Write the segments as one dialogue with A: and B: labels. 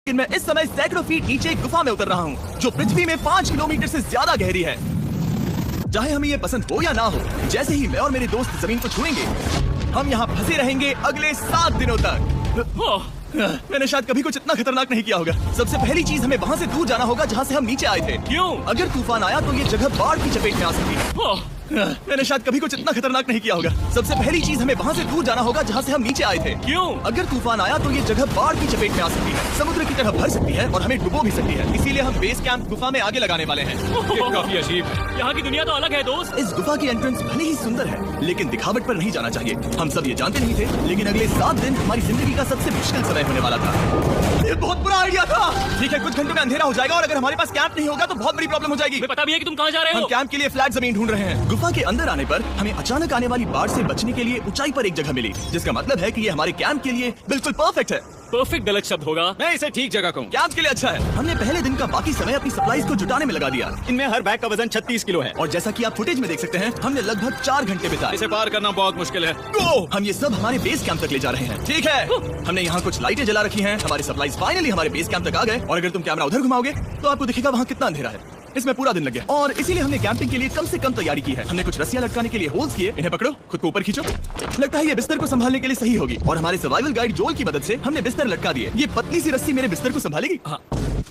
A: लेकिन मैं इस समय सैकड़ों फीट नीचे एक गुफा में उतर रहा हूँ जो पृथ्वी में 5 किलोमीटर से ज्यादा गहरी है। चाहे हमें ये पसंद हो या ना हो, जैसे ही मैं और मेरे दोस्त जमीन को छुएंगे, हम यहाँ फंसे रहेंगे अगले 7 दिनों तक। मैंने शायद कभी कुछ इतना खतरनाक नहीं किया होगा। सबसे पहली चीज हमें वहाँ से दूर जाना होगा जहाँ से हम नीचे आए थे।
B: क्यों?
A: अगर तूफान आया तो ये जगह बाढ़ की चपेट में आ सकती है। मैंने शायद कभी कुछ इतना खतरनाक नहीं किया होगा। सबसे पहली चीज हमें वहाँ से दूर जाना होगा जहाँ से हम नीचे आए थे।
B: क्यों?
A: अगर तूफान आया तो ये जगह बाढ़ की चपेट में आ सकती है, समुद्र की तरह भर सकती है और हमें डुबो भी सकती है। इसीलिए हम बेस कैंप गुफा में आगे लगाने वाले हैं।
B: ये काफी अजीब है। यहाँ की दुनिया तो अलग है दोस्त।
A: इस गुफा की एंट्रेंस भले ही सुंदर है, लेकिन दिखावट पर नहीं जाना चाहिए। हम सब ये जानते नहीं थे, लेकिन अगले 7 दिन हमारी जिंदगी का सबसे मुश्किल समय होने वाला था। ये बहुत बुरा आइडिया था। ठीक है, कुछ घंटों में अंधेरा हो जाएगा और अगर हमारे पास कैंप नहीं होगा तो बहुत बड़ी प्रॉब्लम हो जाएगी।
B: मुझे पता भी है कि तुम कहाँ जा रहे
A: हम
B: हो।
A: कैंप के लिए फ्लैट जमीन ढूंढ रहे हैं। गुफा के अंदर आने पर हमें अचानक आने वाली बाढ़ से बचने के लिए ऊंचाई पर एक जगह मिली, जिसका मतलब है कि ये हमारे कैंप के लिए बिल्कुल परफेक्ट है।
B: परफेक्ट गलत शब्द होगा।
C: मैं इसे ठीक जगह कहूँ।
A: कैंप के लिए अच्छा है। हमने पहले दिन का बाकी समय अपनी सप्लाईज को जुटाने में लगा दिया।
C: इनमें हर बैग का वजन 36 किलो है
A: और जैसा कि आप फुटेज में देख सकते हैं, हमने लगभग 4 घंटे बिताए।
C: इसे पार करना बहुत मुश्किल है।
A: हम ये सब हमारे बेस कैंप तक ले जा रहे हैं। ठीक है, हमने यहाँ कुछ लाइटें जला रखी हैं। हमारी सप्लाईज फाइनली हमारे बेस कैंप तक आ गए और अगर तुम कैमरा उधर घुमाओगे तो आपको दिखेगा वहाँ कितना अंधेरा है। इसमें पूरा दिन लग गया और इसीलिए हमने कैंपिंग के लिए कम से कम तैयारी की है। हमने कुछ रस्सियां लटकाने के लिए होल्स किए। इन्हें पकड़ो, खुद को ऊपर खींचो। लगता है ये बिस्तर को संभालने के लिए सही होगी और हमारे सर्वाइवल गाइड जोल की मदद से हमने बिस्तर लटका दिए। ये पतली सी रस्सी मेरे बिस्तर को संभालेगी। हाँ।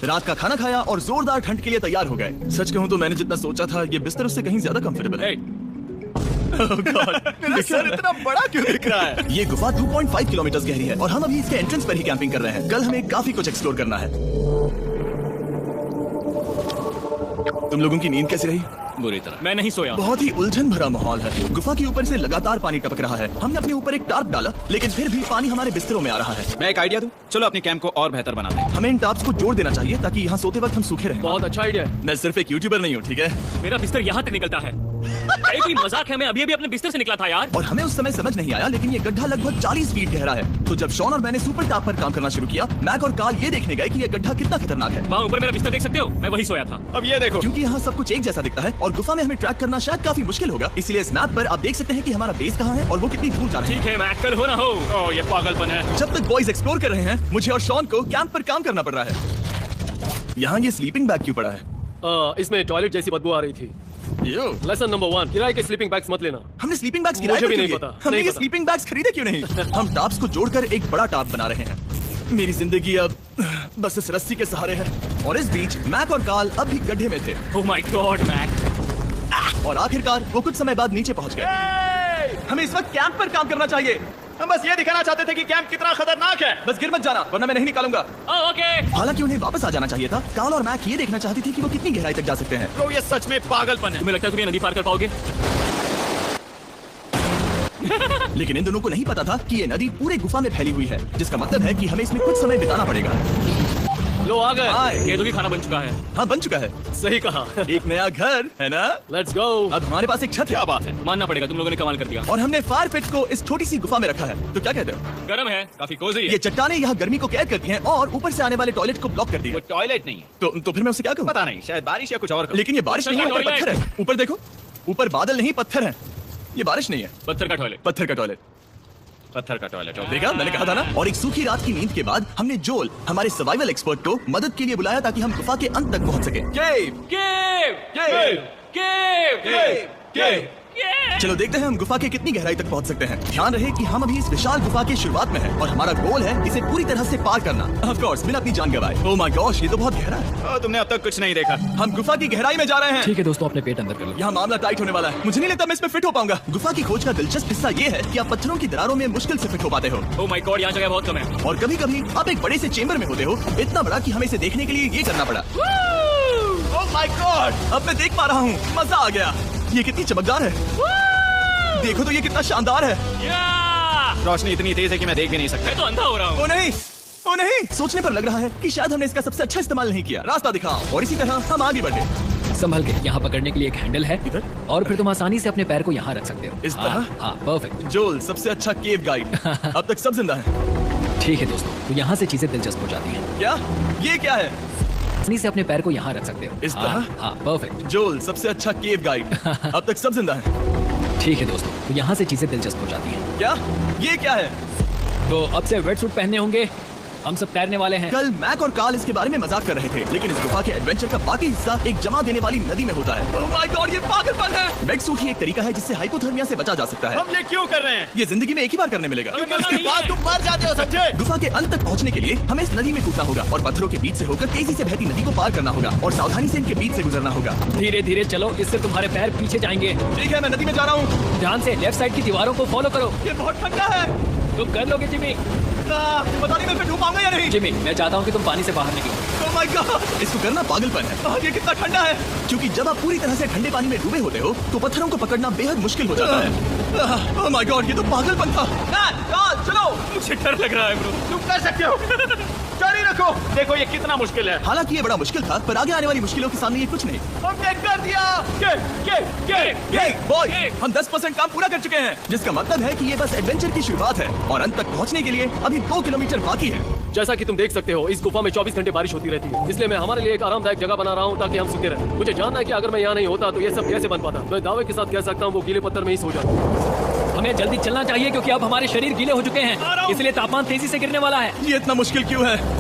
A: रात का खाना खाया और जोरदार ठंड के लिए तैयार हो गए। सच कहूँ तो मैंने जितना सोचा था ये बिस्तर उससे कहीं ज्यादा कंफर्टेबल है। मेरा सर इतना बड़ा क्यों दिख रहा है? ये गुफा 2.5 किलोमीटर गहरी है और हम अभी इसके एंट्रेंस पर ही कैंपिंग कर रहे हैं। कल हमें काफी कुछ एक्सप्लोर करना है। तुम लोगों की नींद कैसी रही?
B: बुरी तरह। मैं नहीं सोया।
A: बहुत ही उलझन भरा माहौल है। गुफा के ऊपर से लगातार पानी टपक रहा है। हमने अपने ऊपर एक टार्प डाला, लेकिन फिर भी पानी हमारे बिस्तरों में आ रहा है।
C: मैं एक आइडिया दूं? चलो अपने कैंप को और बेहतर बनाते हैं।
A: हमें इन टार्प्स को जोड़ देना चाहिए ताकि यहाँ सोते वक्त हम सूखे रहें।
B: बहुत अच्छा आइडिया है।
A: मैं सिर्फ एक यूट्यूबर नहीं हूँ, ठीक है?
B: मेरा बिस्तर यहाँ तक निकलता है। कोई मजाक है? मैं अभी अभी अपने बिस्तर से निकला था यार।
A: और हमें उस समय समझ नहीं आया, लेकिन ये गड्ढा लगभग 40 फीट गहरा है। तो जब शॉन और मैंने सुपर टाप पर काम करना शुरू किया, मैक और कार्ल ये देखने गए कि ये गड्ढा कितना खतरनाक है।
B: वहाँ ऊपर मेरा बिस्तर देख सकते हो? मैं वही सोया था।
C: अब ये देखो,
A: क्योंकि यहाँ सब कुछ एक जैसा दिखता है और गुफा में हमें ट्रैक करना शायद काफी मुश्किल होगा। इसलिए इस मैप पर आप देख सकते हैं कि हमारा बेस कहाँ है और वो कितनी दूर जा रहा है।
B: ठीक है, मैं कल हो ना हो। ओह, ये पागलपन है।
A: जब तक बॉयज एक्सप्लोर कर रहे हैं, मुझे और शॉन को कैंप पर काम करना पड़ रहा है। यहाँ ये स्लीपिंग बैग क्यों पड़ा है?
D: इसमें टॉयलेट जैसी बदबू आ रही थी। लेसन नंबर 1, किराए के स्लीपिंग बैग्स मत लेना।
A: हमने स्लीपिंग बैग्स किराए
D: मुझे
A: पर
D: भी
A: क्यों
D: नहीं
A: लिए?
D: पता,
A: हमने
D: नहीं
A: ये
D: पता।
A: स्लीपिंग बैग्स खरीदे क्यों नहीं? हम टाप्स को जोड़कर एक बड़ा टाप बना रहे हैं। मेरी जिंदगी अब बस इस रस्सी के सहारे है। और इस बीच मैक और कार्ल अब भी गड्ढे में थे।
B: Oh my god Mac.
A: और आखिरकार वो कुछ समय बाद नीचे पहुंच गए। हमें इस वक्त कैंप पर काम करना चाहिए।
C: हम बस ये दिखाना चाहते थे कि कैंप कितना खतरनाक है।
A: बस गिर मत जाना, वरना मैं नहीं निकालूंगा।
B: ओके।
A: हालांकि उन्हें वापस आ जाना चाहिए था। कार्ल और मैक ये देखना चाहती थी कि वो कितनी गहराई तक जा सकते हैं।
C: तो ये सच में पागलपन है।
B: तुम्हें लगता है तुम ये नदी पार कर पाओगे?
A: लेकिन इन दोनों को नहीं पता था कि ये नदी पूरे गुफा में फैली हुई है, जिसका मतलब है कि हमें इसमें कुछ समय बिताना पड़ेगा।
D: लो आ गए।
B: ये तो भी खाना बन चुका है।
A: हाँ, बन चुका है।
D: सही कहा।
A: एक नया घर है ना?
D: Let's go.
A: अब हमारे पास एक छत है।
C: क्या बात है।
B: मानना पड़ेगा, तुम लोगों ने कमाल कर दिया।
A: और हमने फायर पिट को इस छोटी सी गुफा में रखा है। तो क्या कहते हो?
B: गर्म है, काफी कोजी है।
A: ये चट्टानें यहाँ गर्मी को कैद करती हैं और ऊपर से आने वाले टॉयलेट को ब्लॉक करती
C: वो
A: है।
C: टॉयलेट नहीं है।
A: तो फिर मैं उसे क्या कहूँ?
C: पता नहीं, शायद बारिश या कुछ और।
A: लेकिन ये बारिश नहीं है, ऊपर
B: टॉयलेट।
A: पत्थर है। ऊपर देखो, ऊपर बादल नहीं पत्थर है। ये बारिश नहीं है,
B: पत्थर का टॉयलेट।
A: पत्थर का टॉयलेट।
C: पत्थर का टॉयलेट।
A: देखा, मैंने कहा था ना। और एक सूखी रात की नींद के बाद हमने जोल, हमारे सर्वाइवल एक्सपर्ट को मदद के लिए बुलाया ताकि हम गुफा के अंत तक पहुंच सके।
B: केव केव केव केव।
A: चलो देखते हैं हम गुफा के कितनी गहराई तक पहुंच सकते हैं। ध्यान रहे कि हम अभी इस विशाल गुफा के शुरुआत में हैं और हमारा गोल है इसे पूरी तरह से पार करना। ऑफ कोर्स, बिना अपनी जान गंवाए। ओह माय गॉश, ये तो बहुत गहरा है।
C: तुमने अब तक कुछ नहीं देखा।
A: हम गुफा की गहराई में जा रहे हैं।
D: ठीक है दोस्तों, अपने पेट अंदर कर लो।
A: यहाँ मामला टाइट होने वाला है। मुझे नहीं लगता मैं इसमें फिट हो पाऊंगा। गुफा की खोज का दिलचस्प हिस्सा ये है कि आप पत्थरों की दरारों में मुश्किल से फिट हो पाते हो।
B: ओह माय गॉड, यहाँ जगह बहुत कम है।
A: और कभी कभी आप एक बड़े से चेंबर में होते हो, इतना बड़ा कि हमें इसे देखने के लिए ये करना पड़ा। ओह माय गॉड, अब मैं देख पा रहा हूँ। मजा आ गया। ये कितनी चमकदार है। देखो तो ये कितना शानदार है।
C: रोशनी इतनी तेज है कि मैं देख भी नहीं सकता।
B: मैं तो अंधा हो रहा हूँ।
A: ओ नहीं, ओ नहीं। सोचने पर लग रहा है कि शायद हमने इसका सबसे अच्छा इस्तेमाल नहीं किया। रास्ता दिखाओ। और इसी तरह हम आगे बढ़े।
D: संभल के। यहाँ पकड़ने के लिए एक हैंडल है
A: इधर?
D: और फिर तुम आसानी से अपने पैर को यहाँ रख सकते हो।
A: इस तरह?
D: हाँ, परफेक्ट।
A: जोल, सबसे अच्छा केव गाइड। अब तक सब जिंदा हैं।
D: ठीक है दोस्तों, तो यहाँ से चीजें दिलचस्प हो जाती हैं।
A: क्या? ये क्या है?
D: आसानी से अपने पैर को यहाँ रख सकते हो।
A: इस तरह?
D: हाँ, परफेक्ट।
A: जोल, सबसे अच्छा केव गाइड। अब तक सब जिंदा हैं।
D: ठीक है दोस्तों, तो यहाँ से चीजें दिलचस्प हो जाती हैं।
A: क्या? ये क्या है?
D: तो अब से वेट सूट पहनने होंगे
B: हम सब तैरने वाले हैं।
A: कल मैक और कार्ल इसके बारे में मजाक कर रहे थे, लेकिन इस गुफा के एडवेंचर का बाकी हिस्सा एक जमा देने वाली नदी में होता है। ओह माय गॉड, ये पागलपन है। वेट सूट ही एक तरीका है जिससे हाइपोथर्मिया से बचा जा सकता है।
C: हम ये क्यों कर रहे हैं?
A: ये जिंदगी में एक ही बार करने मिलेगा।
C: उसके बाद तुम मर जाते हो, समझे?
A: गुफा के अंत तक पहुंचने के लिए हमें इस नदी में कूदना होगा और पत्थरों के बीच से होकर तेजी से बहती नदी को पार करना होगा और सावधानी से इनके बीच से गुजरना होगा।
B: धीरे धीरे चलो, इससे तुम्हारे पैर पीछे जाएंगे।
A: ठीक है, मैं नदी में जा रहा हूँ।
B: ध्यान से लेफ्ट साइड की दीवारों को फॉलो करो।
A: ये बहुत ठंडा है।
B: तुम कर लोगे जिमी।
A: पता नहीं मैं फिर डूब पाऊंगा या नहीं।
B: जिमी, मैं चाहता हूँ कि तुम पानी से बाहर निकलो।
A: ओह माय गॉड, इसको करना पागलपन है। ये कितना ठंडा है। क्योंकि जब आप पूरी तरह से ठंडे पानी में डूबे होते हो तो पत्थरों को पकड़ना बेहद मुश्किल हो जाता है। ओह माय गॉड, ये तो पागलपन था।
C: चलो, मुझे डर लग रहा है ब्रो। तुम कर सकते हो। जारी रखो। देखो ये कितना मुश्किल है।
A: हालांकि ये बड़ा मुश्किल था, पर आगे आने वाली मुश्किलों के सामने ये कुछ नहीं।
C: हमने कर दिया।
A: बॉय, हम 10% काम पूरा कर चुके हैं, जिसका मतलब है कि ये बस एडवेंचर की शुरुआत है और अंत तक पहुंचने के लिए अभी 2 किलोमीटर बाकी है।
D: जैसा कि तुम देख सकते हो, इस गुफा में 24 घंटे बारिश होती रहती है, इसलिए मैं हमारे लिए एक आरामदायक जगह बना रहा हूँ ताकि हम सूते रहें। मुझे जानना है कि अगर मैं यहाँ नहीं होता तो ये सब कैसे बन पाता। मैं दावे के साथ कह सकता हूँ वो गीले पत्थर में ही सो जाता।
B: हमें जल्दी चलना चाहिए क्योंकि अब हमारे शरीर गीले हो चुके हैं, इसलिए तापमान तेजी से गिरने वाला है।
A: ये इतना मुश्किल क्यों है?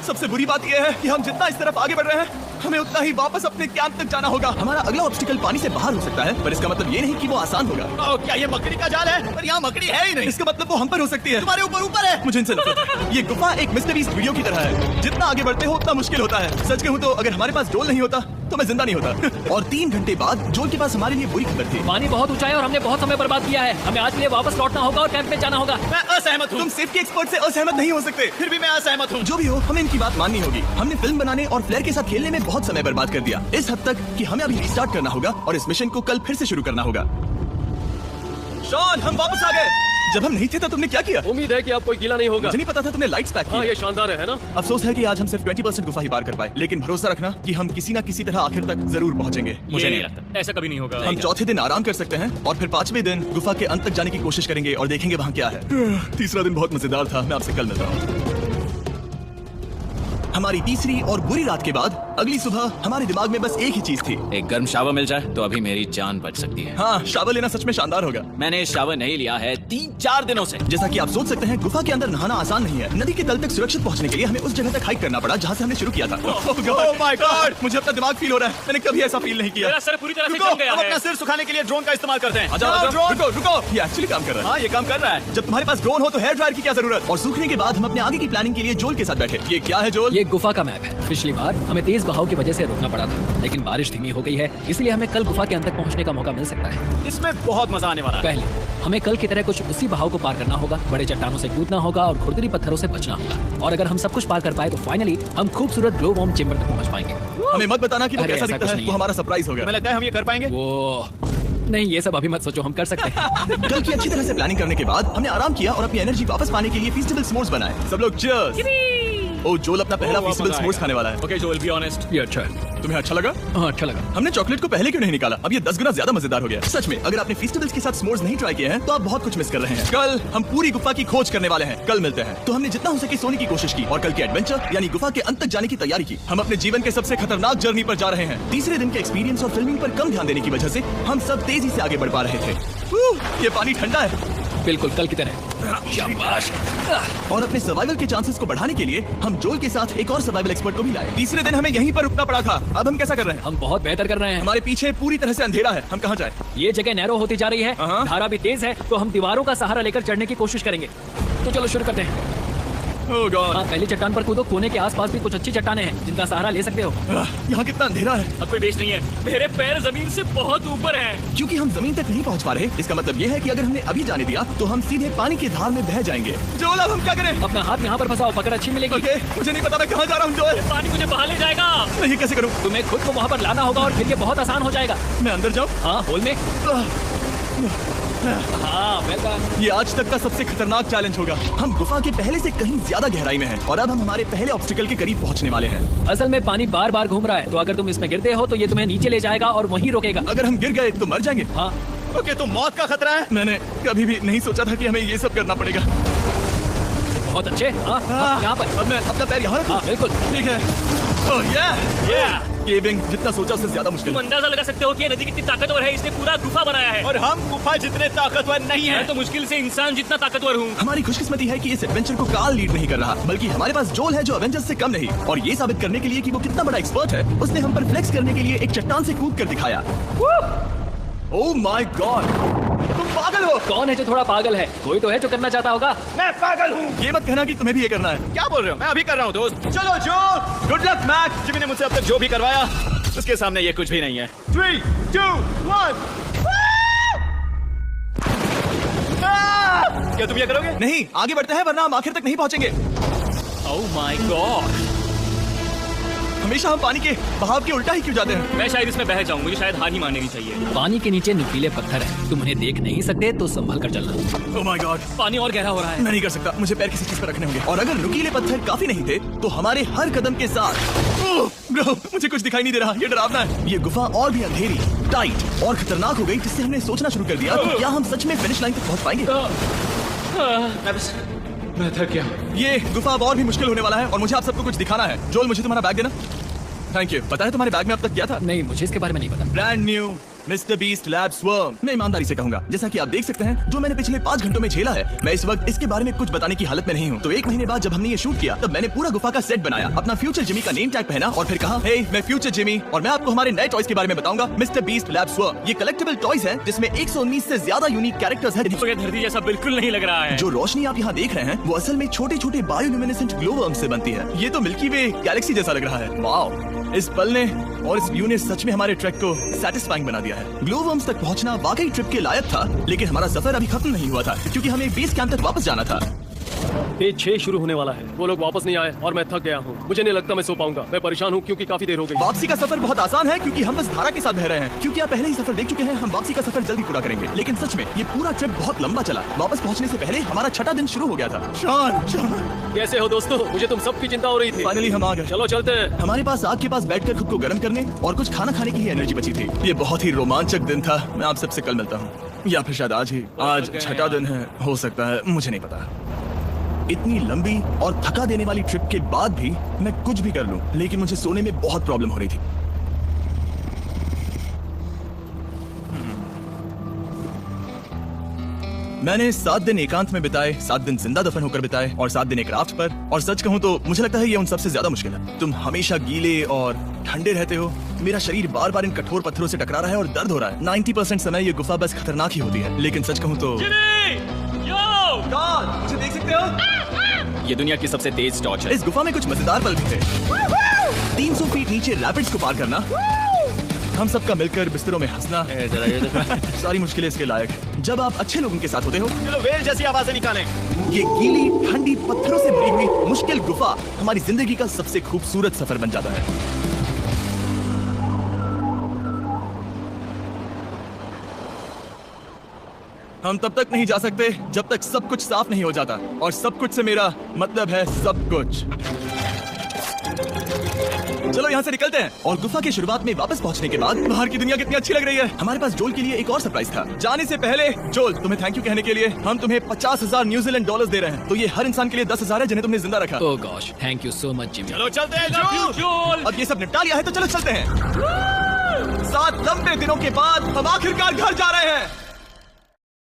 A: सबसे बुरी बात यह है कि हम जितना इस तरफ आगे बढ़ रहे हैं, हमें उतना ही वापस अपने कैंप तक जाना होगा। हमारा अगला ऑब्स्टिकल पानी से बाहर हो सकता है, पर इसका मतलब ये नहीं कि वो आसान होगा।
C: क्या ये मकड़ी का जाल है? पर यहाँ मकड़ी है ही नहीं।
A: इसका मतलब वो हम पर हो सकती है।
C: तुम्हारे ऊपर है।
A: मुझे इनसे नफरत है। ये गुफा एक मिस्टर बीस्ट वीडियो की तरह है, जितना आगे बढ़ते हो उतना मुश्किल होता है। सच कहूँ तो अगर हमारे पास जोल नहीं होता तो मैं जिंदा नहीं होता। और 3 घंटे बाद जोल के पास हमारे लिए बुरी खबर थी।
B: पानी बहुत ऊंचा है और हमने बहुत समय बर्बाद किया है। हमें आज के लिए वापस लौटना होगा और कैंप में जाना होगा।
C: मैं असहमत हूँ।
A: तुम सेफ्टी एक्सपर्ट से असहमत नहीं हो सकते।
C: फिर भी मैं असहमत हूँ।
A: जो भी हो, हमें इनकी बात माननी होगी। हमने फिल्म बनाने और फ्लेयर के साथ खेलने में बहुत समय बर्बाद कर दिया, इस हद तक कि हमें अभी रिस्टार्ट करना होगा और इस मिशन को कल फिर से शुरू करना होगा। शॉन, हम वापस आ गए। जब हम नहीं थे तो तुमने क्या किया?
D: उम्मीद है कि आप कोई गीला नहीं होगा।
A: मुझे नहीं पता था तुमने लाइट्स पैक
D: हाँ,
A: की।
D: ये शानदार है ना?
A: अफसोस है कि आज हम सिर्फ 20% गुफा ही पार कर पाए, लेकिन भरोसा रखना कि हम किसी न किसी तरह आखिर तक जरूर पहुंचेंगे।
C: मुझे नहीं लगता ऐसा कभी नहीं होगा।
A: हम चौथे दिन आराम कर सकते हैं और फिर 5वें दिन गुफा के अंत तक जाने की कोशिश करेंगे और देखेंगे वहाँ क्या है। तीसरा दिन बहुत मजेदार था। मैं आपसे कल मिलता हूँ। हमारी तीसरी और बुरी रात के बाद अगली सुबह हमारे दिमाग में बस एक ही चीज थी।
C: एक गर्म शावर मिल जाए तो अभी मेरी जान बच सकती है।
A: हाँ, शावर लेना सच में शानदार होगा।
C: मैंने शावर नहीं लिया है 3-4 दिनों से।
A: जैसा कि आप सोच सकते हैं, गुफा के अंदर नहाना आसान नहीं है। नदी के तल तक सुरक्षित पहुंचने के लिए हमें उस जगह तक हाइक करना पड़ा जहाँ से हमने शुरू किया था।
C: Oh my God!
A: मुझे अपना दिमाग फील हो रहा है। मैंने कभी ऐसा फील नहीं किया।
B: मेरा सर पूरी तरह से
C: रुको,
B: जम गया
C: हम
B: है।
C: अपना सिर सुखाने के लिए ड्रोन का इस्तेमाल करते हैं।
A: रुको रुको, ये एक्चुअली काम कर रहा है।
C: हाँ, ये काम कर रहा है।
A: जब तुम्हारे पास ड्रोन हो तो हेयर ड्रायर की क्या जरूरत? और सूखने के बाद हम अपने आगे की प्लानिंग के लिए जोल के साथ बैठे। ये क्या है जोल?
B: ये गुफा का मैप है। पिछली बार हमें तेज बहाव की वजह से रुकना पड़ा था, लेकिन बारिश धीमी हो गई है, इसलिए हमें कल गुफा के अंत तक पहुंचने का मौका मिल सकता है।
C: इसमें बहुत मजा आने वाला है।
B: पहले हमें कल की तरह कुछ उसी बहाव को पार करना होगा, बड़े चट्टानों से कूदना होगा और खुरदरी पत्थरों से बचना होगा। और अगर हम सब कुछ पार कर पाए तो फाइनली हम खूबसूरत ग्लो वॉर्म चेंबर तक पहुंच पाएंगे।
A: हमें मत बताना कि वो
B: अरे,
A: कैसा
B: ऐसा
A: दिखता
B: कुछ
A: है।
B: नहीं
A: वो
B: है।
A: हमारा सरप्राइज होगा।
C: हमें लगता है हम ये कर पाएंगे।
B: वो नहीं, ये सब अभी मत सोचो, हम कर सकते हैं।
A: कल की अच्छी तरह से प्लानिंग करने के बाद हमने आराम किया और अपनी एनर्जी वापस पाने के लिए फीस्टेबल s'mores बनाए। सब लोग cheers! ओ, जोल अपना पहला फीस्टेबल s'mores खाने वाला है।
C: ओके जोल, बी ऑनेस्ट।
B: ये अच्छा है।
A: तुम्हें अच्छा लगा?
B: हाँ, अच्छा लगा।
A: हमने चॉकलेट को पहले क्यों नहीं निकाला? अब ये 10 गुना ज्यादा मजेदार हो गया। सच में, अगर आपने फीस्टेबल्स के साथ s'mores नहीं ट्राई किए हैं तो आप बहुत कुछ मिस कर रहे हैं। कल हम पूरी गुफा की खोज करने वाले हैं। कल मिलते हैं। तो हमने जितना हो सके सोने की कोशिश की और कल के एडवेंचर यानी गुफा के अंत तक जाने की तैयारी की। हम अपने जीवन के सबसे खतरनाक जर्नी पर जा रहे हैं। तीसरे दिन के एक्सपीरियंस और फिल्मिंग पर कम ध्यान देने की वजह से हम सब तेजी से आगे बढ़ पा रहे थे। ये पानी ठंडा है।
B: बिल्कुल कल की तरह। शाबाश।
A: और अपने सर्वाइवल के चांसेस को बढ़ाने के लिए हम जोल के साथ एक और सर्वाइवल एक्सपर्ट को भी लाए। तीसरे दिन हमें यहीं पर रुकना पड़ा था। अब हम कैसा कर रहे हैं?
B: हम बहुत बेहतर कर रहे हैं।
A: हमारे पीछे पूरी तरह से अंधेरा है। हम कहाँ जाए?
B: ये जगह नैरो होती जा रही है,
A: हाँ।
B: धारा भी तेज है, तो हम दीवारों का सहारा लेकर चढ़ने की कोशिश करेंगे। तो चलो शुरू करते हैं।
A: Oh God!
B: हाँ, पहली चट्टान पर कूदो। कोने के आसपास भी कुछ अच्छी चट्टानें हैं जिनका सहारा ले सकते हो।
A: यहाँ कितना अंधेरा है।
B: अब कोई बेस नहीं है, मेरे पैर जमीन से बहुत ऊपर हैं।
A: क्योंकि हम जमीन तक नहीं पहुँच पा रहे, इसका मतलब ये है कि अगर हमने अभी जाने दिया तो हम सीधे पानी की धार में बह जाएंगे। जोल, अब हम क्या करें?
B: अपना हाथ यहाँ पर फंसाओ, पकड़ अच्छी मिलेगी।
A: ओके, मुझे नहीं पता मैं कहाँ जा रहा हूँ। जोल,
B: पानी मुझे बहा ले जाएगा।
A: मैं ये कैसे करूँ?
B: तुम्हें खुद को वहाँ पर लाना होगा और फिर ये बहुत आसान हो जाएगा।
A: मैं अंदर जाऊँ?
B: हाँ, होल में। हाँ, वेलकम।
A: ये आज तक का सबसे खतरनाक चैलेंज होगा। हम गुफा के पहले से कहीं ज्यादा गहराई में हैं और अब हम हमारे पहले ऑब्स्टिकल के करीब पहुंचने वाले हैं।
B: असल में पानी बार बार घूम रहा है, तो अगर तुम इसमें गिरते हो तो ये तुम्हें नीचे ले जाएगा और वहीं रोकेगा।
A: अगर हम गिर गए तो मर जाएंगे।
B: हाँ,
C: ओके, तो मौत का खतरा है।
A: मैंने कभी भी नहीं सोचा था कि हमें ये सब करना पड़ेगा।
B: बहुत अच्छे। हाँ, यहाँ पर।
A: अब मैं अपना पैर यहाँ रखूं?
B: हाँ, बिल्कुल।
A: ठीक है। ओह केविंग जितना सोचा उससे ज्यादा मुश्किल
C: तुम
A: है।
C: अंदाजा लगा सकते हो कि ये नदी कितनी ताकतवर है। इसने पूरा गुफा बनाया है और हम गुफा जितने ताकतवर नहीं है। मैं तो मुश्किल से इंसान जितना ताकतवर हूँ।
A: हमारी खुशकिस्मती है कि इस एडवेंचर को कार्ल लीड नहीं कर रहा, बल्कि हमारे पास जोल है जो एवेंजर्स से कम नहीं। और ये साबित करने के लिए कि वो कितना बड़ा एक्सपर्ट है, उसने हम पर फ्लेक्स करने के लिए एक चट्टान से कूद कर दिखाया। ओह माय गॉड, तुम पागल हो।
B: कौन है जो थोड़ा पागल है? कोई तो है जो करना चाहता होगा।
C: मैं पागल हूँ।
A: ये मत कहना कि तुम्हें भी ये करना है।
C: क्या बोल रहे हो? मैं अभी कर रहा हूँ दोस्त। चलो जो गुड लक मैक। जिमी ने मुझसे अब तक जो भी करवाया उसके सामने ये कुछ भी नहीं है। 3, 2, 1। क्या तुम ये करोगे?
A: नहीं, आगे बढ़ते हैं वरना हम आखिर तक नहीं पहुंचेंगे।
C: ओह माय गॉड,
A: हमेशा हम पानी के बहाव के उल्टा ही क्यों जाते हैं?
C: मैं शायद इसमें बह जाऊँ। मुझे शायद हार ही माननी चाहिए।
B: पानी के नीचे नुकीले पत्थर हैं। तुम उन्हें देख नहीं सकते तो संभल कर चलना।
A: ओह माय गॉड,
C: पानी और गहरा हो रहा है।
A: मैं नहीं कर सकता। मुझे पैर किसी चीज पर रखने होंगे। और अगर नुकीले पत्थर काफी नहीं थे तो हमारे हर कदम के साथ ब्रो, मुझे कुछ दिखाई नहीं दे रहा। ये डरावना है। ये गुफा और भी अंधेरी, टाइट और खतरनाक हो गई, जिससे हमने सोचना शुरू कर दिया कि क्या हम सच में फिनिश लाइन तक पहुंच पाएंगे।
C: मैं थक गया।
A: ये गुफा अब और भी मुश्किल होने वाला है और मुझे आप सबको कुछ दिखाना है। जोल, मुझे तुम्हारा बैग देना। Thank you. पता है तुम्हारे बैग में अब तक क्या था?
B: नहीं, मुझे इसके बारे में नहीं पता।
A: Brand new mister beast lab swarm. मैं ईमानदारी से कहूंगा, जैसा कि आप देख सकते हैं, जो मैंने पिछले 5 घंटों में झेला है, मैं इस वक्त इसके बारे में कुछ बताने की हालत में नहीं हूँ। तो 1 महीने बाद जब हमने ये शूट किया, तब मैंने पूरा गुफा का सेट बनाया, अपना फ्यूचर जिमी का नेम टैग पहना और फिर कहा, हे मैं फ्यूचर जिमी और मैं आपको हमारे नए टॉयज के बारे में बताऊंगा, मिस्टर बीस्ट लैब स्वर्म। ये कलेक्टिबल टॉयज है जिसमें 119 से ज्यादा यूनिक कैरेक्टर्स हैं।
C: तो ये धरती जैसा बिल्कुल नहीं लग रहा है।
A: जो रोशनी आप यहाँ देख रहे हैं वो असल में छोटे छोटे बायोल्यूमिनेसेंट ग्लो वर्म से बनती है। ये तो मिल्की वे गैलेक्सी जैसा लग रहा है। वाओ, इस पल ने और इस व्यू ने सच में हमारे ट्रैक को सैटिस्फाइंग बना दिया है। ग्लो वर्म्स तक पहुंचना वाकई ट्रिप के लायक था, लेकिन हमारा सफर अभी खत्म नहीं हुआ था क्योंकि हमें बेस कैंप तक वापस जाना था।
D: फेज 6 शुरू होने वाला है। वो लोग वापस नहीं आए और मैं थक गया हूँ। मुझे नहीं लगता मैं सो पाऊंगा। मैं परेशान हूँ क्योंकि काफी देर हो गई।
A: वापसी का सफर बहुत आसान है क्योंकि हम बस धारा के साथ बह रहे हैं। क्योंकि आप पहले ही सफर देख चुके हैं, हम वापसी का सफर जल्दी पूरा करेंगे। लेकिन सच में ये पूरा ट्रिप बहुत लंबा चला। वापस पहुंचने से पहले हमारा 6वां दिन शुरू हो गया था। शान,
D: कैसे हो दोस्तों? मुझे तुम सबकी चिंता हो रही थी।
A: फाइनली हम आ गए।
D: चलो चलते हैं।
A: हमारे पास आग के पास बैठकर खुद को गर्म करने और कुछ खाना खाने की ही एनर्जी बची थी। ये बहुत ही रोमांचक दिन था। मैं आप सबसे कल मिलता हूँ, या फिर शायद आज ही। आज 6वां दिन है, हो सकता है, मुझे नहीं पता। इतनी लंबी और थका देने वाली ट्रिप के बाद भी मैं कुछ भी कर लूं, लेकिन मुझे सोने में बहुत प्रॉब्लम हो रही थी। मैंने 7 दिन एकांत में बिताए, 7 दिन जिंदा दफन होकर बिताए और 7 दिन एक राफ्ट पर। और सच कहूं तो मुझे लगता है ये उन सबसे ज्यादा मुश्किल है। तुम हमेशा गीले और ठंडे रहते हो। मेरा शरीर बार बार इन कठोर पत्थरों से टकरा रहा है और दर्द हो रहा है। 90% समय ये गुफा बस खतरनाक ही होती है। लेकिन सच कहूं तो मुझे देख सकते हो,
C: ये दुनिया की सबसे तेज टॉर्च है।
A: इस गुफा में कुछ मजेदार पल भी थे। 300 फीट नीचे रैपिड्स को पार करना, हम सबका मिलकर बिस्तरों में हंसना, सारी मुश्किलें इसके लायक है जब आप अच्छे लोगों के साथ होते हो।
C: चलो वेल जैसी आवाजें निकालें।
A: ये गीली ठंडी पत्थरों से भरी हुई मुश्किल गुफा हमारी जिंदगी का सबसे खूबसूरत सफर बन जाता है। हम तब तक नहीं जा सकते जब तक सब कुछ साफ नहीं हो जाता, और सब कुछ से मेरा मतलब है सब कुछ। चलो यहाँ से निकलते हैं। और गुफा की शुरुआत में वापस पहुँचने के बाद बाहर की दुनिया कितनी अच्छी लग रही है। हमारे पास जोल के लिए एक और सरप्राइज था। जाने से पहले जोल, तुम्हें थैंक यू कहने के लिए हम तुम्हें 50,000 न्यूजीलैंड डॉलर्स दे रहे हैं। तो ये हर इंसान के लिए 10,000 है जिन्हें तुमने जिंदा रखा।
B: Oh gosh, thank you so much Jimmy.
C: चलो चलते हैं जोल।
A: अब ये सब निपटा लिया है तो चलो चलते हैं। 7 लंबे दिनों के बाद हम आखिरकार घर जा रहे हैं।